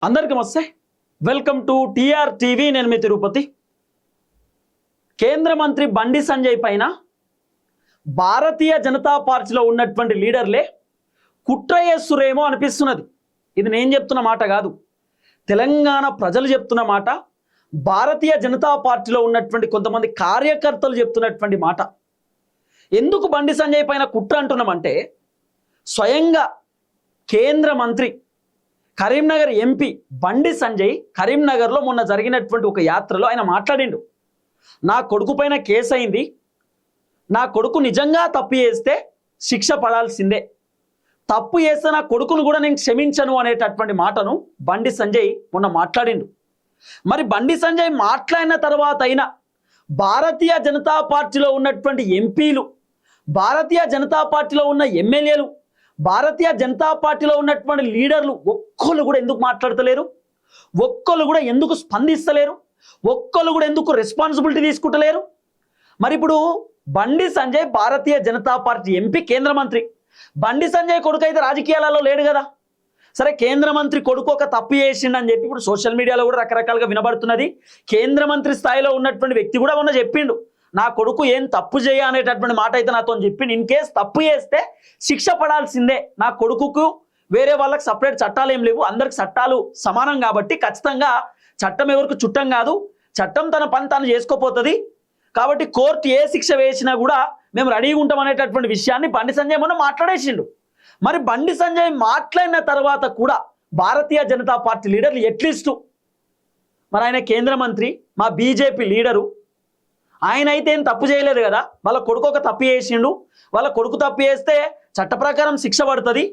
అందరికీ నమస్తే. Welcome to TR TV. నేను మీ తిరుపతి. కేంద్ర మంత్రి బండి సంజయ్ పైన భారతీయ జనతా పార్టీలో ఉన్నటువంటి లీడర్లే కుట్ర చేస్తురేమో అనిపిస్తున్నది. ఇది నేను చెప్తున్న మాట కాదు, తెలంగాణ ప్రజలు చెప్తున్న మాట, భారతీయ జనతా పార్టీలో ఉన్నటువంటి కొంతమంది కార్యకర్తలు చెప్తున్నటువంటి మాట. ఎందుకు బండి సంజయ్ పైన కుట్ర అంటున్నామంటే, స్వయంగా కేంద్ర మంత్రి కరీంనగర్ ఎంపీ బండి సంజయ్ కరీంనగర్లో మొన్న జరిగినటువంటి ఒక యాత్రలో ఆయన మాట్లాడిండు. నా కొడుకు పైన కేసు అయింది, నా కొడుకు నిజంగా తప్పు చేస్తే శిక్ష పడాల్సిందే, తప్పు చేస్తే నా కొడుకును కూడా నేను క్షమించను అనేటటువంటి మాటను బండి సంజయ్ మొన్న మాట్లాడిండు. మరి బండి సంజయ్ మాట్లాడిన తర్వాత అయినా భారతీయ జనతా పార్టీలో ఉన్నటువంటి ఎంపీలు, భారతీయ జనతా పార్టీలో ఉన్న ఎమ్మెల్యేలు, భారతీయ జనతా పార్టీలో ఉన్నటువంటి లీడర్లు ఒక్కళ్ళు కూడా ఎందుకు మాట్లాడతలేరు? ఒక్కళ్ళు కూడా ఎందుకు స్పందిస్తలేరు? ఒక్కళ్ళు కూడా ఎందుకు రెస్పాన్సిబిలిటీ తీసుకుంటలేరు? మరి ఇప్పుడు బండి సంజయ్ భారతీయ జనతా పార్టీ ఎంపీ, కేంద్ర మంత్రి. బండి సంజయ్ కొడుకు అయితే రాజకీయాలలో లేడు కదా. సరే, కేంద్ర మంత్రి కొడుకు ఒక తప్పు చేసిండని చెప్పి ఇప్పుడు సోషల్ మీడియాలో కూడా రకరకాలుగా వినబడుతున్నది. కేంద్ర మంత్రి స్థాయిలో ఉన్నటువంటి వ్యక్తి కూడా మొన్న చెప్పిండు, నా కొడుకు ఏం తప్పు చేయ అనేటటువంటి మాట అయితే నాతో చెప్పిండు. ఇన్ కేస్ తప్పు చేస్తే శిక్ష పడాల్సిందే, నా కొడుకుకు వేరే వాళ్ళకి సపరేట్ చట్టాలు ఏం లేవు, అందరికి చట్టాలు సమానం కాబట్టి ఖచ్చితంగా చట్టం ఎవరికి చుట్టం కాదు, చట్టం తన పని తాను చేసుకోపోతుంది, కాబట్టి కోర్టు ఏ శిక్ష వేసినా కూడా మేము రెడీగా ఉంటాం అనేటటువంటి విషయాన్ని బండి సంజయ్ మొన్న మాట్లాడేసిండు. మరి బండి సంజయ్ మాట్లాడిన తర్వాత కూడా భారతీయ జనతా పార్టీ లీడర్లు ఎట్లీస్టు, మరి ఆయన కేంద్ర మంత్రి, మా బీజేపీ లీడరు, ఆయన అయితే ఏం తప్పు చేయలేదు కదా, వాళ్ళ కొడుకు ఒక తప్పు చేసిండు, వాళ్ళ కొడుకు తప్పు చేస్తే చట్ట ప్రకారం శిక్ష పడుతుంది,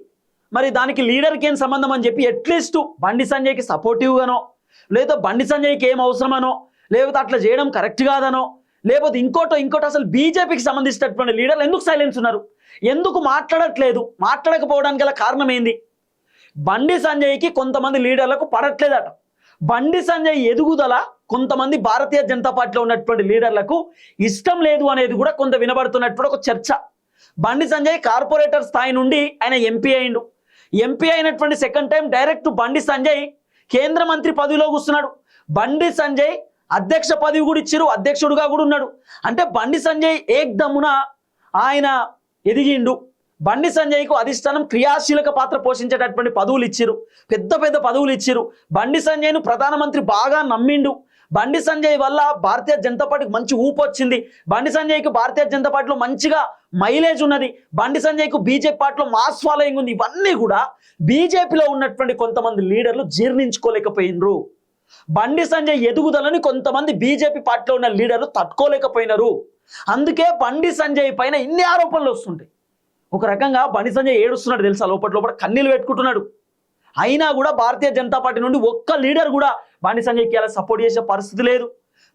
మరి దానికి లీడర్కి ఏం సంబంధం అని చెప్పి అట్లీస్ట్ బండి సంజయ్కి సపోర్టివ్గానో, లేదా బండి సంజయ్కి ఏం అవసరమనో, లేకపోతే అట్లా చేయడం కరెక్ట్ కాదనో, లేకపోతే ఇంకోటో అసలు బీజేపీకి సంబంధించినటువంటి లీడర్లు ఎందుకు సైలెన్స్ ఉన్నారు? ఎందుకు మాట్లాడట్లేదు? మాట్లాడకపోవడానికి గల కారణం ఏంది? బండి సంజయ్కి కొంతమంది లీడర్లకు పడట్లేదట. బండి సంజయ్ ఎదుగుదల కొంతమంది భారతీయ జనతా పార్టీలో ఉన్నటువంటి లీడర్లకు ఇష్టం లేదు అనేది కూడా కొంత వినబడుతున్నటువంటి ఒక చర్చ. బండి సంజయ్ కార్పొరేటర్ స్థాయి నుండి ఆయన ఎంపీ అయిండు. ఎంపీ అయినటువంటి second time direct Bandi Sanjay కేంద్ర మంత్రి పదవిలో కూర్చున్నాడు. బండి సంజయ్ అధ్యక్ష పదవి కూడా ఇచ్చారు, అధ్యక్షుడుగా కూడా ఉన్నాడు. అంటే బండి సంజయ్ ఏకదమ్మున ఆయన ఎదిగిండు. బండి సంజయ్కు అధిష్టానం క్రియాశీలక పాత్ర పోషించేటటువంటి పదవులు ఇచ్చిరు, పెద్ద పెద్ద పదవులు ఇచ్చిరు. బండి సంజయ్ను ప్రధానమంత్రి బాగా నమ్మిండు. బండి సంజయ్ వల్ల భారతీయ జనతా పార్టీకి మంచి ఊపు వచ్చింది. బండి సంజయ్కి భారతీయ జనతా పార్టీలో మంచిగా మైలేజ్ ఉన్నది. బండి సంజయ్కు బీజేపీ పార్టీలో మాస్ ఫాలోయింగ్ ఉంది. ఇవన్నీ కూడా బీజేపీలో ఉన్నటువంటి కొంతమంది లీడర్లు జీర్ణించుకోలేకపోయినరు. బండి సంజయ్ ఎదుగుదలని కొంతమంది బీజేపీ పార్టీలో ఉన్న లీడర్లు తట్టుకోలేకపోయినారు. అందుకే బండి సంజయ్ పైన ఇన్ని ఆరోపణలు వస్తుంటాయి. ఒక రకంగా బండి సంజయ్ ఏడుస్తున్నాడు తెలుసా, లోపల కన్నీళ్ళు పెట్టుకుంటున్నాడు. అయినా కూడా భారతీయ జనతా పార్టీ నుండి ఒక్క లీడర్ కూడా బండి సంజయ్కి అలా సపోర్ట్ చేసే పరిస్థితి లేదు.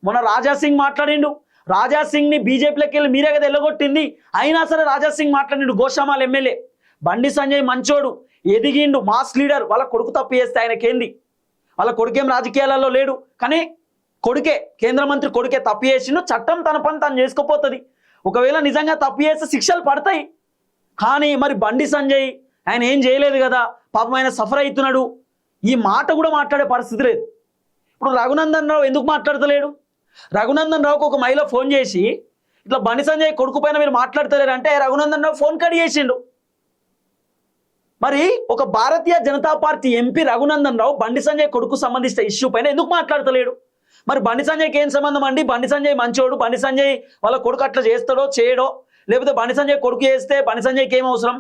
మొన్న రాజా సింగ్ మాట్లాడిండు, రాజా సింగ్ని బీజేపీలోకి వెళ్ళి మీరే కదా వెళ్ళగొట్టింది, అయినా సరే రాజా సింగ్ మాట్లాడిండు, గోషామాల్ ఎమ్మెల్యే. బండి సంజయ్ మంచోడు, ఎదిగిండు, మాస్ లీడర్. వాళ్ళ కొడుకు తప్పు చేస్తే ఆయనకేంది? వాళ్ళ కొడుకేం రాజకీయాలలో లేడు, కానీ కొడుకే, కేంద్ర మంత్రి కొడుకే తప్పు చేసిండు. చట్టం తన పని తను చేసుకోపోతుంది. ఒకవేళ నిజంగా తప్పు చేస్తే శిక్షలు పడతాయి. కానీ మరి బండి సంజయ్ ఆయన ఏం చేయలేదు కదా, పాపం ఆయన సఫర్ అవుతున్నాడు, ఈ మాట కూడా మాట్లాడే పరిస్థితి లేదు. ఇప్పుడు రఘునందన్ రావు ఎందుకు మాట్లాడతలేడు? రఘునందన్ రావుకు ఒక మహిళ ఫోన్ చేసి ఇట్లా బండి సంజయ్ కొడుకు పైన మీరు మాట్లాడతలేరు అంటే రఘునందన్ రావు ఫోన్ కట్ చేసిండు. మరి ఒక భారతీయ జనతా పార్టీ ఎంపీ రఘునందన్ రావు బండి సంజయ్ కొడుకు సంబంధించిన ఇష్యూ పైన ఎందుకు మాట్లాడతలేడు? మరి బండి సంజయ్కి ఏం సంబంధం అండి? బండి సంజయ్ మంచోడు, బండి సంజయ్ వాళ్ళ కొడుకు అట్లా చేస్తాడో చేయడో, లేకపోతే బండి సంజయ్ కొడుకు చేస్తే బండి సంజయ్కి ఏం అవసరం?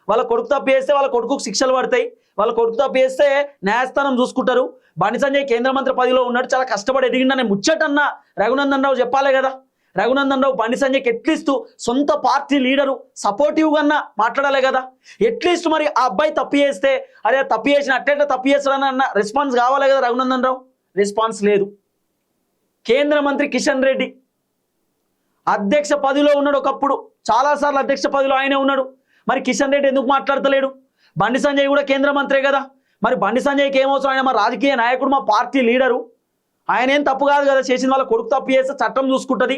వాళ్ళ కొడుకు తప్పు చేస్తే వాళ్ళ కొడుకు శిక్షలు పడతాయి, వాళ్ళ కొడుకు తప్పు చేస్తే న్యాయస్థానం చూసుకుంటారు. బండి సంజయ్ కేంద్ర మంత్రి పదవిలో ఉన్నాడు, చాలా కష్టపడి ఎదిగిండని ముచ్చటన్న రఘునందన్ రావు చెప్పాలి కదా. రఘునందన్ రావు బండి సంజయ్కి అట్లీస్ట్ సొంత పార్టీ లీడరు సపోర్టివ్గా మాట్లాడాలి కదా. అట్లీస్ట్ మరి ఆ అబ్బాయి తప్పు చేస్తే అరే తప్పు చేసిన అట్లా తప్పు చేస్తాడన్న రెస్పాన్స్ కావాలి కదా. రఘునందన్ రావు రెస్పాన్స్ లేదు. కేంద్ర మంత్రి కిషన్ రెడ్డి అధ్యక్ష పదవిలో ఉన్నాడు, ఒకప్పుడు చాలాసార్లు అధ్యక్ష పదవిలో ఆయనే ఉన్నాడు. మరి కిషన్ రెడ్డి ఎందుకు మాట్లాడతలేడు? బండి సంజయ్ కూడా కేంద్ర మంత్రే కదా. మరి బండి సంజయ్కి ఏమవసరం? ఆయన మా రాజకీయ నాయకుడు, మా పార్టీ లీడరు, ఆయన ఏం తప్పు కాదు కదా చేసిన. వాళ్ళ కొడుకు తప్పు చేస్తే చట్టం చూసుకుంటుంది.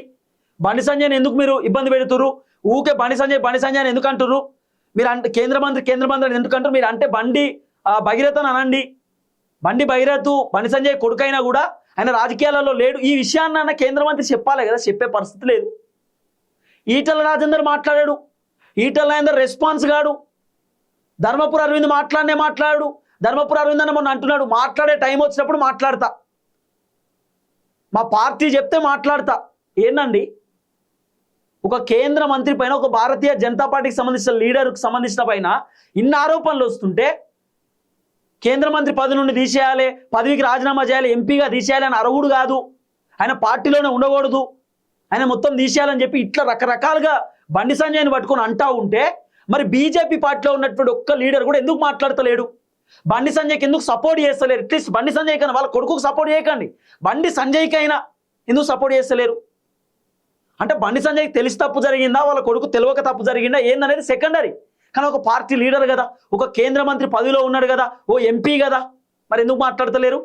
బండి సంజయ్ని ఎందుకు మీరు ఇబ్బంది పెడుతుర్రు? ఊకే బండి సంజయ్ అని ఎందుకు అంటుర్రు? మీరు అంటే కేంద్ర మంత్రి ఎందుకు అంటారు? మీరు అంటే బండి భగీరథని అనండి. బండి భైరత్ బండి సంజయ్ కొడుకైనా కూడా ఆయన రాజకీయాలలో లేడు. ఈ విషయాన్ని అన్న కేంద్ర మంత్రి చెప్పాలి కదా, చెప్పే పరిస్థితి లేదు. ఈటల రాజేందర్ మాట్లాడాడు, ఈటల రాజేందర్ రెస్పాన్స్ గాడు. ధర్మపురి అరవింద్ మాట్లాడు. ధర్మపురి అరవింద్ అన్న మొన్న అంటున్నాడు, మాట్లాడే టైం వచ్చినప్పుడు మాట్లాడతా, మా పార్టీ చెప్తే మాట్లాడతా. ఏంటండి, ఒక కేంద్ర మంత్రి పైన, ఒక భారతీయ జనతా పార్టీకి సంబంధించిన లీడర్కి సంబంధించిన పైన ఇన్ని ఆరోపణలు వస్తుంటే కేంద్ర మంత్రి పదవి నుండి తీసేయాలి, పదవికి రాజీనామా చేయాలి, ఎంపీగా తీసేయాలి అని అర్హుడు కాదు, ఆయన పార్టీలోనే ఉండకూడదు, ఆయన మొత్తం తీసేయాలని చెప్పి ఇట్లా రకరకాలుగా బండి సంజయ్ని పట్టుకొని అంటా ఉంటే, మరి బీజేపీ పార్టీలో ఉన్నటువంటి ఒక్క లీడర్ కూడా ఎందుకు మాట్లాడతలేడు? బండి సంజయ్కి ఎందుకు సపోర్ట్ చేస్తలేరు? అట్లీస్ట్ బండి సంజయ్ కన్నా వాళ్ళ కొడుకుకు సపోర్ట్ చేయకండి, బండి సంజయ్కైనా ఎందుకు సపోర్ట్ చేస్తలేరు? అంటే బండి సంజయ్కి తెలిసి తప్పు జరిగిందా, వాళ్ళ కొడుకు తెలియక తప్పు జరిగిందా ఏందనేది సెకండరీ. కానీ ఒక పార్టీ లీడర్ కదా, ఒక కేంద్ర మంత్రి పదవిలో ఉన్నాడు కదా, ఓ ఎంపీ కదా, మరి ఎందుకు మాట్లాడతలేరు?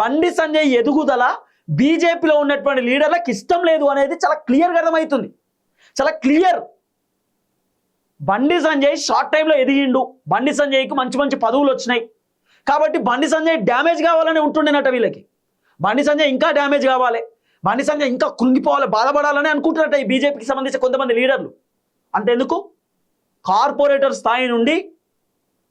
బండి సంజయ్ ఎదుగుదల బీజేపీలో ఉన్నటువంటి లీడర్లకు ఇష్టం లేదు అనేది చాలా క్లియర్గా అర్థమవుతుంది, చాలా క్లియర్. బండి సంజయ్ షార్ట్ టైంలో ఎదిగిండు, బండి సంజయ్కి మంచి మంచి పదవులు వచ్చినాయి కాబట్టి బండి సంజయ్ డ్యామేజ్ కావాలని ఉంటుండేనట వీళ్ళకి. బండి సంజయ్ ఇంకా డ్యామేజ్ కావాలి, బండి సంజయ్ ఇంకా కృంగిపోవాలి, బాధపడాలని అనుకుంటున్నట్ట ఈ బీజేపీకి సంబంధించిన కొంతమంది లీడర్లు. అంతెందుకు, కార్పొరేటర్ స్థాయి నుండి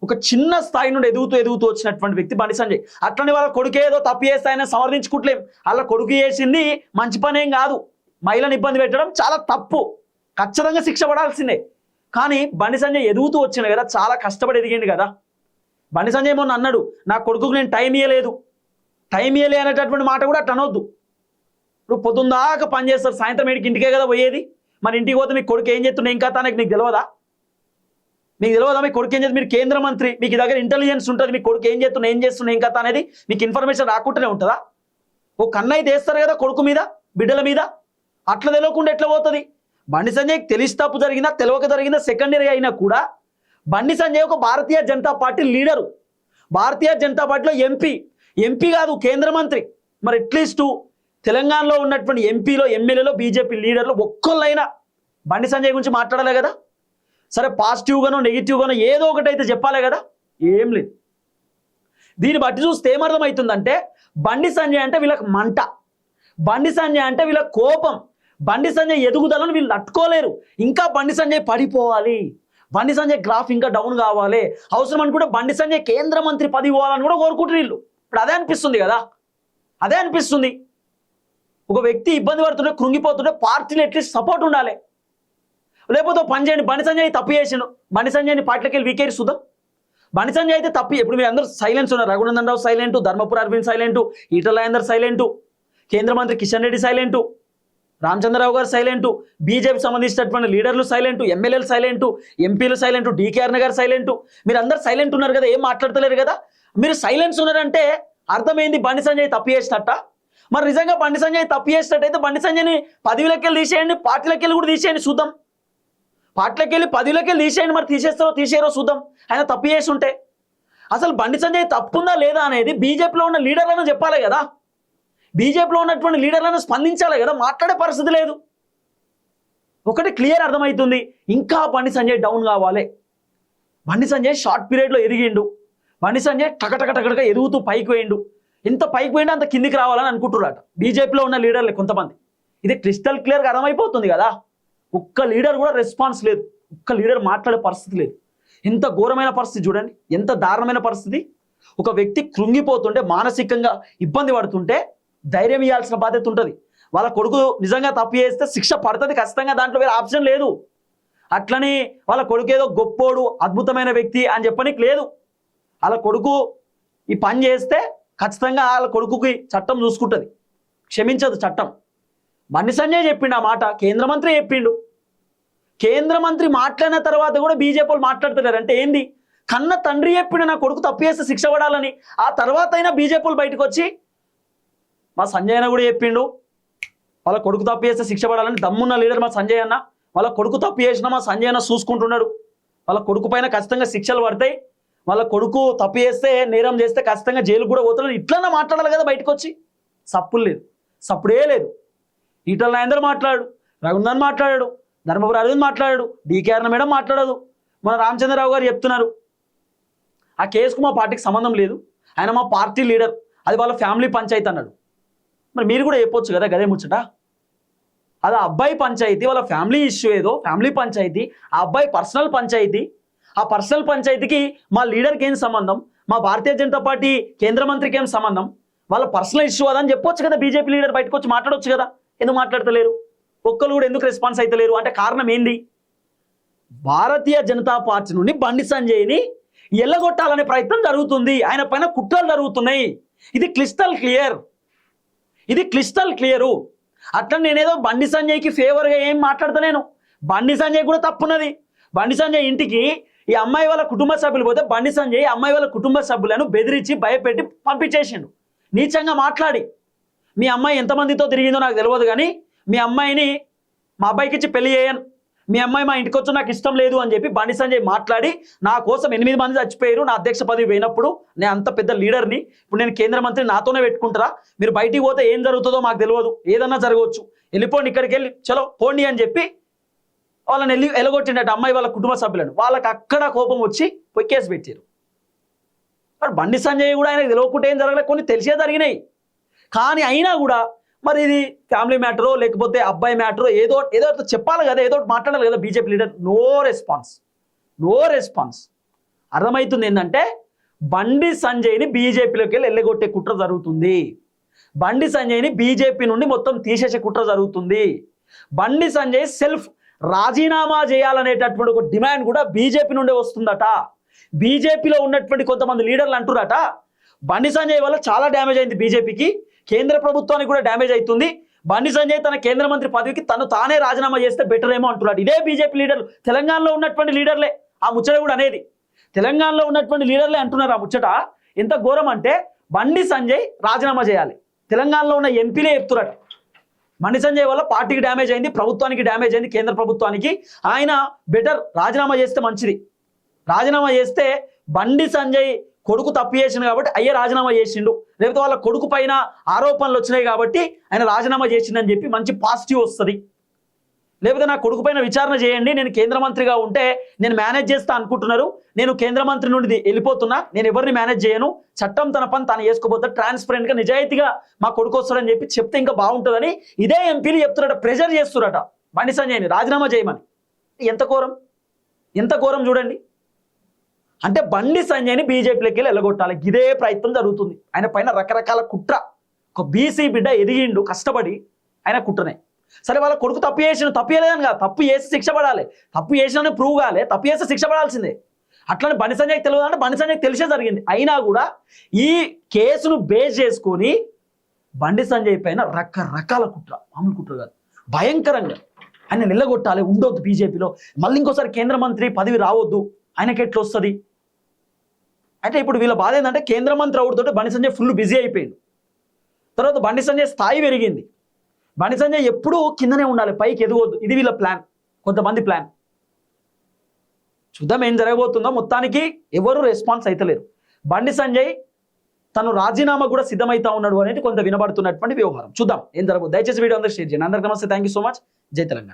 ఒక చిన్న స్థాయి నుండి ఎదుగుతూ వచ్చినటువంటి వ్యక్తి బండి సంజయ్. అట్లనే వాళ్ళ కొడుకు ఏదో తప్పు చేస్తే ఆయన సమర్థించుకుంటలేం, వాళ్ళ కొడుకు చేసింది మంచి పని ఏం కాదు, మహిళను ఇబ్బంది పెట్టడం చాలా తప్పు, ఖచ్చితంగా శిక్ష పడాల్సిందే. కానీ బండి సంజయ్ ఎదుగుతూ వచ్చింది కదా, చాలా కష్టపడి ఎదిగింది కదా. బండి సంజయ్ మొన్న అన్నాడు, నా కొడుకుకు నేను టైం ఇయ్యలే అనేటటువంటి మాట కూడా అట్లా అనొద్దు. ఇప్పుడు పొద్దున్న దాకా పని చేస్తారు, సాయంత్రం ఇంటికే కదా పోయేది, మరి ఇంటికి పోతే మీ కొడుకు ఏం చేస్తున్నా ఏం కథ నీకు తెలియదా? మీకు తెలియదా మీ కొడుకు ఏం చేస్తుంది? మీరు కేంద్ర మంత్రి, మీకు దగ్గర ఇంటెలిజెన్స్ ఉంటుంది, మీ కొడుకు ఏం చేస్తున్నా ఏం కథ అనేది మీకు ఇన్ఫర్మేషన్ రాకుండానే ఉంటుందా? ఓ కన్నయ్య తెస్తారు కదా కొడుకు మీద, బిడ్డల మీద, అట్లా తెలియకుండా ఎట్లా పోతుంది? బండి సంజయ్కి తెలిసి తప్పు జరిగిందా తెలియక జరిగిందా సెకండరీ అయినా కూడా బండి సంజయ్ ఒక భారతీయ జనతా పార్టీ లీడరు, భారతీయ జనతా పార్టీలో ఎంపీ కాదు కేంద్ర మంత్రి. మరి అట్లీస్ట్ తెలంగాణలో ఉన్నటువంటి ఎంపీలో ఎమ్మెల్యేలో బీజేపీ లీడర్లు ఒక్కళ్ళైనా బండి సంజయ్ గురించి మాట్లాడాలి కదా. సరే పాజిటివ్గానో నెగిటివ్గానో ఏదో ఒకటి అయితే చెప్పాలి కదా, ఏం లేదు. దీన్ని బట్టి చూస్తే ఏమర్థమవుతుందంటే బండి సంజయ్ అంటే వీళ్ళకి మంట, బండి సంజయ్ అంటే వీళ్ళకి కోపం, బండి సంజయ్ ఎదుగుదలను వీళ్ళు తట్టుకోలేరు. ఇంకా బండి సంజయ్ పడిపోవాలి, బండి సంజయ్ గ్రాఫ్ ఇంకా డౌన్ కావాలి, అవసరం అనుకుంటే బండి సంజయ్ కేంద్ర మంత్రి పదవి పోవాలని కూడా కోరుకుంటారు వీళ్ళు. ఇప్పుడు అదే అనిపిస్తుంది కదా, అదే అనిపిస్తుంది. ఒక వ్యక్తి ఇబ్బంది పడుతుంటే కృంగిపోతుంటే పార్టీలో అట్లీస్ట్ సపోర్ట్ ఉండాలి. లేకపోతే పని చేయండి, బండి సంజయ్ తప్పు చేసిండు, బండి సంజయ్ని పార్టీలోకి వెళ్ళి వీకేరి చూద్దాం. బండి సంజయ్ అయితే తప్పు, ఇప్పుడు మీరు అందరూ సైలెన్స్ ఉన్నారు, Raghunandan Rao silent, Dharmapuri Arvind silent, Etela Rajender silent, కేంద్ర మంత్రి కిషన్ రెడ్డి సైలెంటు, రామచంద్రరావు గారు సైలెంటు, బీజేపీ సంబంధించినటువంటి లీడర్లు సైలెంటు, ఎమ్మెల్యేలు సైలెంటు, ఎంపీలు సైలెంటు, డీకేఆర్ గారు సైలెంటు. మీరు అందరు సైలెంట్ ఉన్నారు కదా, ఏం మాట్లాడతలేరు కదా. మీరు సైలెన్స్ ఉన్నారంటే అర్థమైంది బండి సంజయ్ తప్పు చేసినట్ట. మరి నిజంగా బండి సంజయ్ తప్పు చేసినట్టయితే బండి సంజయ్ని పదవిలోకి వెళ్ళి తీసేయండి, పార్టీలోకి వెళ్ళి కూడా తీసేయండి చూద్దాం. పార్టీలోకి వెళ్ళి పదవిలోకి వెళ్ళి తీసేయండి, మరి తీసేస్తారో తీసేయరో చూద్దాం. ఆయన తప్పు చేసి ఉంటే అసలు బండి సంజయ్ తప్పుందా లేదా అనేది బీజేపీలో ఉన్న లీడర్లను చెప్పాలి కదా, బీజేపీలో ఉన్నటువంటి లీడర్లను స్పందించాలి కదా. మాట్లాడే పరిస్థితి లేదు. ఒకటి క్లియర్ అర్థమవుతుంది, ఇంకా బండి సంజయ్ డౌన్ కావాలి. బండి సంజయ్ షార్ట్ పీరియడ్లో ఎదిగిండు, బండి సంజయ్ టకటక ఎదుగుతూ పైకి పోయిండు. ఎంత పైకి పోయిండు అంత కిందికి రావాలని అనుకుంటున్నారట బీజేపీలో ఉన్న లీడర్లు కొంతమంది. ఇది క్రిస్టల్ క్లియర్గా అర్థమైపోతుంది కదా. ఒక్క లీడర్ కూడా రెస్పాన్స్ లేదు, ఒక్క లీడర్ మాట్లాడే పరిస్థితి లేదు. ఎంత ఘోరమైన పరిస్థితి చూడండి, ఎంత దారుణమైన పరిస్థితి. ఒక వ్యక్తి కృంగిపోతుంటే, మానసికంగా ఇబ్బంది పడుతుంటే ధైర్యం ఇవ్వాల్సిన బాధ్యత ఉంటుంది. వాళ్ళ కొడుకు నిజంగా తప్పు చేస్తే శిక్ష పడుతుంది ఖచ్చితంగా, దాంట్లో వేరే ఆప్షన్ లేదు. అట్లని వాళ్ళ కొడుకు ఏదో గొప్పోడు అద్భుతమైన వ్యక్తి అని చెప్పనికి లేదు. వాళ్ళ కొడుకు ఈ పని చేస్తే ఖచ్చితంగా వాళ్ళ కొడుకుకి చట్టం చూసుకుంటుంది, క్షమించదు చట్టం. బండి సంజయ్ చెప్పిండు ఆ మాట, కేంద్ర మంత్రి చెప్పిండు. కేంద్ర మంత్రి మాట్లాడిన తర్వాత కూడా బీజేపీ వాళ్ళు మాట్లాడుతున్నారు అంటే ఏంది? కన్న తండ్రి చెప్పిండు నా కొడుకు తప్పు చేస్తే శిక్ష పడాలని, ఆ తర్వాత అయినా బీజేపీ వాళ్ళు బయటకు వచ్చి మా సంజయ్ అన్న కూడా చెప్పిండు వాళ్ళ కొడుకు తప్పు చేస్తే శిక్ష పడాలని. దమ్మున్న లీడర్ మా సంజయ్ అన్న. వాళ్ళ కొడుకు తప్పు చేసినా మా సంజయ్ అన్న చూసుకుంటున్నాడు. వాళ్ళ కొడుకు పైన ఖచ్చితంగా శిక్షలు పడతాయి, వాళ్ళ కొడుకు తప్పు చేస్తే నేరం చేస్తే ఖచ్చితంగా జైలుకు కూడా పోతున్నాడు. ఇట్లన్నా మాట్లాడాలి కదా బయటకు వచ్చి. సప్పులు లేదు, సప్పుడే లేదు. ఈటల రాజేందర్ మాట్లాడు, రఘునందన్ మాట్లాడాడు, ధర్మపురి అరవింద్ మాట్లాడాడు, డీకేఆర్ మేడం మాట్లాడదు. మన రామచంద్రరావు గారు చెప్తున్నారు ఆ కేసుకు మా పార్టీకి సంబంధం లేదు, ఆయన మా పార్టీ లీడర్, అది వాళ్ళ ఫ్యామిలీ పంచాయతీ అన్నాడు. మరి మీరు కూడా చెప్పొచ్చు కదా గదే ముచ్చట. అది ఆ అబ్బాయి పంచాయతీ, వాళ్ళ ఫ్యామిలీ ఇష్యూ ఏదో ఫ్యామిలీ పంచాయతీ, ఆ అబ్బాయి పర్సనల్ పంచాయతీ. ఆ పర్సనల్ పంచాయతీకి మా లీడర్కి ఏం సంబంధం, మా భారతీయ జనతా పార్టీ కేంద్ర మంత్రికి ఏం సంబంధం, వాళ్ళ పర్సనల్ ఇష్యూ అదని చెప్పొచ్చు కదా. బీజేపీ లీడర్ బయటకు వచ్చి మాట్లాడొచ్చు కదా. ఎందుకు మాట్లాడతలేరు? ఒక్కరు కూడా ఎందుకు రెస్పాన్స్ అవుతలేరు? అంటే కారణం ఏంది? భారతీయ జనతా పార్టీ నుండి బండి సంజయ్ని ఎల్లగొట్టాలనే ప్రయత్నం జరుగుతుంది. ఆయన పైన కుట్రలు జరుగుతున్నాయి. ఇది క్లిస్టల్ క్లియర్, ఇది క్లిస్టల్ క్లియరు. అట్లా నేనేదో బండి సంజయ్కి ఫేవర్గా ఏం మాట్లాడతలేను. బండి సంజయ్ కూడా తప్పున్నది. బండి సంజయ్ ఇంటికి ఈ అమ్మాయి వాళ్ళ కుటుంబ సభ్యులు పోతే బండి సంజయ్ అమ్మాయి వాళ్ళ కుటుంబ సభ్యులను బెదిరించి భయపెట్టి పంపించేసిండు. నీచంగా మాట్లాడి, మీ అమ్మాయి ఎంతమందితో తిరిగిందో నాకు తెలియదు కానీ మీ అమ్మాయిని మా అబ్బాయికి ఇచ్చి పెళ్లి చేయను, మీ అమ్మాయి మా ఇంటికి వచ్చి నాకు ఇష్టం లేదు అని చెప్పి బండి సంజయ్ మాట్లాడి నా కోసం 8 మంది చచ్చిపోయారు నా అధ్యక్ష పదవి పోయినప్పుడు. నేను అంత పెద్ద లీడర్ని, ఇప్పుడు నేను కేంద్ర మంత్రి, నాతోనే పెట్టుకుంటారా? మీరు బయటికి పోతే ఏం జరుగుతుందో మాకు తెలియదు, ఏదన్నా జరగవచ్చు, వెళ్ళిపోండి ఇక్కడికి వెళ్ళి చలో పోండి అని చెప్పి వాళ్ళని ఎలగొట్టినట్టు అమ్మాయి వాళ్ళ కుటుంబ సభ్యులను. వాళ్ళకి అక్కడ కోపం వచ్చి పోయి కేసు పెట్టారు. మరి బండి సంజయ్ కూడా ఆయనకు తెలియకుంటే ఏం జరగలేదు, కొన్ని తెలిసే జరిగినాయి. కానీ అయినా కూడా మరి ఇది ఫ్యామిలీ మ్యాటరో లేకపోతే అబ్బాయి మ్యాటరో ఏదో చెప్పాలి కదా, ఏదో మాట్లాడాలి కదా. BJP leader no response. అర్థమవుతుంది ఏంటంటే బండి సంజయ్ని బీజేపీలోకి వెళ్ళి వెళ్ళగొట్టే కుట్ర జరుగుతుంది. బండి సంజయ్ని బీజేపీ నుండి మొత్తం తీసేసే కుట్ర జరుగుతుంది. బండి సంజయ్ సెల్ఫ్ రాజీనామా చేయాలనేటటువంటి ఒక డిమాండ్ కూడా బీజేపీ నుండే వస్తుందట. బీజేపీలో ఉన్నటువంటి కొంతమంది లీడర్లు అంటున్నారట బండి సంజయ్ వల్ల చాలా డ్యామేజ్ అయింది బీజేపీకి, కేంద్ర ప్రభుత్వానికి కూడా డ్యామేజ్ అవుతుంది, బండి సంజయ్ తన కేంద్ర మంత్రి పదవికి తానే రాజీనామా చేస్తే బెటర్ ఏమో అంటున్నాడు. ఇదే బీజేపీ లీడర్లు, తెలంగాణలో ఉన్నటువంటి లీడర్లే ఆ ముచ్చట కూడా అనేది. తెలంగాణలో ఉన్నటువంటి లీడర్లే అంటున్నారు ఆ ముచ్చట. ఎంత ఘోరం అంటే బండి సంజయ్ రాజీనామా చేయాలి, తెలంగాణలో ఉన్న ఎంపీలే చెప్తున్నట్టు. బండి సంజయ్ వల్ల పార్టీకి డ్యామేజ్ అయింది, ప్రభుత్వానికి డ్యామేజ్ అయింది, కేంద్ర ప్రభుత్వానికి. ఆయన బెటర్ రాజీనామా చేస్తే మంచిది. రాజీనామా చేస్తే బండి సంజయ్ కొడుకు తప్పు చేసిండు కాబట్టి అయ్యే రాజీనామా చేసిండు, లేకపోతే వాళ్ళ కొడుకు పైన ఆరోపణలు వచ్చినాయి కాబట్టి ఆయన రాజీనామా చేసిండని చెప్పి మంచి పాజిటివ్ వస్తుంది. లేకపోతే నా కొడుకు పైన విచారణ చేయండి, నేను కేంద్ర మంత్రిగా ఉంటే నేను మేనేజ్ చేస్తా అనుకుంటున్నారు, నేను కేంద్ర మంత్రి నుండి వెళ్ళిపోతున్నా, నేను ఎవరిని మేనేజ్ చేయను, చట్టం తన పని తాను చేసుకోబోతా, ట్రాన్స్పరెంట్గా నిజాయితీగా మా కొడుకు వస్తాడని చెప్పి చెప్తే ఇంకా బాగుంటుందని ఇదే ఎంపీలు చెప్తున్నారట, ప్రెజర్ చేస్తున్నారట బండి సంజయ్ని రాజీనామా చేయమని. ఎంత ఘోరం చూడండి. అంటే బండి సంజయ్ని బీజేపీలోకి వెళ్ళి వెళ్ళగొట్టాలి, ఇదే ప్రయత్నం జరుగుతుంది. ఆయన పైన రకరకాల కుట్ర. ఒక బీసీ బిడ్డ ఎదిగిండు కష్టపడి, ఆయన కుట్రనే. సరే వాళ్ళ కొడుకు తప్పు చేయలేదని కాదు, తప్పు చేసి శిక్ష పడాలి, తప్పు చేసిన ప్రూవ్ కాలే, తప్పు చేస్తే శిక్ష పడాల్సిందే. అట్లనే బండి సంజయ్కి తెలియదు అంటే బండి సంజయ్కి తెలిసే జరిగింది. అయినా కూడా ఈ కేసును బేస్ చేసుకొని బండి సంజయ్ పైన రకరకాల కుట్ర, మామూలు కుట్ర కాదు, భయంకరంగా ఆయన నిల్లగొట్టాలి, ఉండొద్దు బీజేపీలో, మళ్ళీ ఇంకోసారి కేంద్ర మంత్రి పదవి రావద్దు, ఆయనకి ఎట్లా వస్తుంది అంటే. ఇప్పుడు వీళ్ళ బాధ ఏంటంటే కేంద్ర మంత్రి అవుడుతోటి బండి సంజయ్ ఫుల్ బిజీ అయిపోయింది. తర్వాత బండి సంజయ్ స్థాయి పెరిగింది. బండి సంజయ్ ఎప్పుడూ కిందనే ఉండాలి, పైకి ఎదగొద్దు, ఇది వీళ్ళ ప్లాన్, కొంతమంది ప్లాన్. చూద్దాం ఏం జరగబోతుందో. మొత్తానికి ఎవరు రెస్పాన్స్ అయితలేరు. బండి సంజయ్ తను రాజీనామా కూడా సిద్ధమైతా ఉన్నాడు అనేది కొంత వినబడుతున్నటువంటి వ్యవహారం. చూద్దాం ఏం జరగబోదు. దయచేసి వీడియో అందరూ షేర్ చేయండి. అందరికీ నమస్తే, థ్యాంక్ యూ సో మచ్. జై తెలంగాణ.